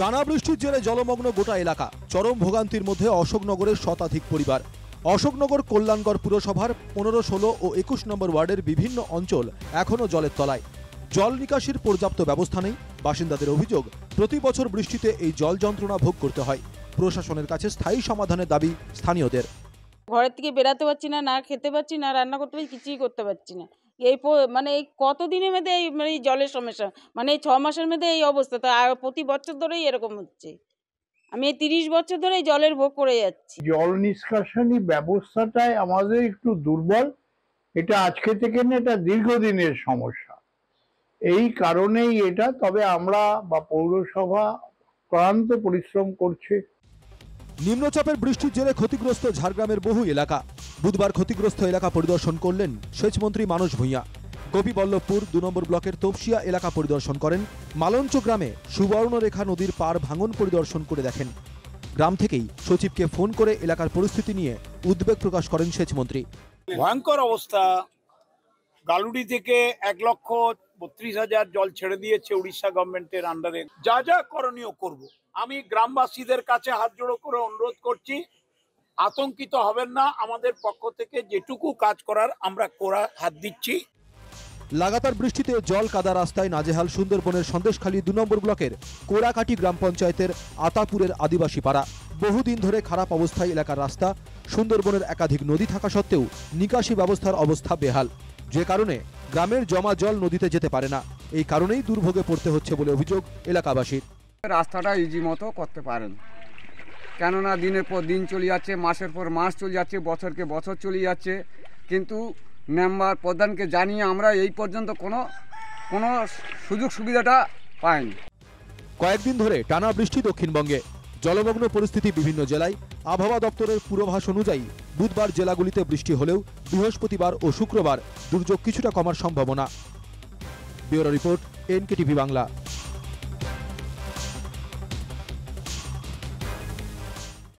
টানা বৃষ্টির জেরে জলমগ্ন গোটা এলাকা। চরম ভোগান্তির মধ্যে অশোকনগরের শতাধিক পরিবার। অশোকনগর কল্যাণগড় পুরসভার 15, 16 ও 21 নম্বর ওয়ার্ডের বিভিন্ন অঞ্চল এখনও জলের তলায়। জল নিকাশির পর্যাপ্ত ব্যবস্থা নেই। বাসিন্দাদের অভিযোগ, প্রতি বছর বৃষ্টিতে এই জল যন্ত্রণা ভোগ করতে হয়। প্রশাসনের কাছে স্থায়ী সমাধানের দাবি স্থানীয়দের। ঘরের থেকে বেরাতে পারছি না, না খেতে পারছি না, রান্না করতে পারছি, কিছুই করতে পারছি না। এই এই কতদিনের মধ্যে এই জলের সমস্যা, এই 6 মাসের মধ্যে এই অবস্থা। তা প্রতি বছর ধরেই এরকম হচ্ছে। আমি এই 30 বছর ধরে জলের ভোগ করে যাচ্ছি। জল নিষ্কাশনী ব্যবস্থাটাই আমাদের একটু দুর্বল। এটা আজকে থেকে না, এটা দীর্ঘদিনের সমস্যা। এই কারণেই এটা, তবে আমরা বা পৌরসভা ক্লান্ত পরিশ্রম করছে। নিম্নচাপের বৃষ্টির জেরে ক্ষতিগ্রস্ত ঝাড়গ্রামের বহু এলাকা। বুধবার ক্ষতিগ্রস্ত এলাকা পরিদর্শন করলেন সেচমন্ত্রী মানস ভূঁইয়া। গোপীবল্লভপুর 2 নম্বর ব্লকের তপসিয়া এলাকা পরিদর্শন করেন। মালঞ্চ গ্রামে সুবর্ণরেখা নদীর পাড় ভাঙন পরিদর্শন করে দেখেন। গ্রাম থেকেই সচিবকে ফোন করে এলাকার পরিস্থিতি নিয়ে উদ্বেগ প্রকাশ করেন সেচমন্ত্রী। ভয়ঙ্কর অবস্থা। গালুড়ি থেকে 1,32,000 জল ছেড়ে দিয়েছে উড়িষ্যা গভর্নমেন্টের আন্ডারে। যা যা করণীয় করব। আমি গ্রামবাসীদের কাছে হাত জোড়ো করে অনুরোধ করছি, আতঙ্কিত হবেন না। আমাদের পক্ষ থেকে যেটুকু কাজ করার আমরা হাত দিচ্ছি। লাগাতার বৃষ্টিতে জল কাদা রাস্তায় নাজেহাল সুন্দরবনের সন্দেশখালী 2 নম্বর ব্লকের কোড়াকাটি গ্রাম পঞ্চায়েতের আতাপুরের আদিবাসী পাড়া। বহুদিন ধরে খারাপ অবস্থায় এলাকার রাস্তা। সুন্দরবনের একাধিক নদী থাকা সত্ত্বেও নিকাশি ব্যবস্থার অবস্থা বেহাল, যে কারণে গ্রামের জমা জল নদীতে যেতে পারে না। এই কারণেই দুর্ভোগে পড়তে হচ্ছে বলে অভিযোগ এলাকাবাসীর। রাস্তাটা ইজি মতো করতে পারেন, কেননা দিনের পর দিন চলে যাচ্ছে, মাসের পর মাস চলে যাচ্ছে, বছরকে বছর চলে যাচ্ছে, কিন্তু মেম্বার প্রধানকে জানিয়ে আমরা এই পর্যন্ত কোনো সুযোগ সুবিধাটা পাইনি। কয়েকদিন ধরে টানা বৃষ্টি দক্ষিণবঙ্গে। জলমগ্ন পরিস্থিতি বিভিন্ন জেলায়। আবহাওয়া দপ্তরের পূর্বাভাস অনুযায়ী বুধবার জেলাগুলিতে বৃষ্টি হলেও বৃহস্পতিবার ও শুক্রবার দুর্যোগ কিছুটা কমার সম্ভাবনা। Bureau report, NKTV Bangla.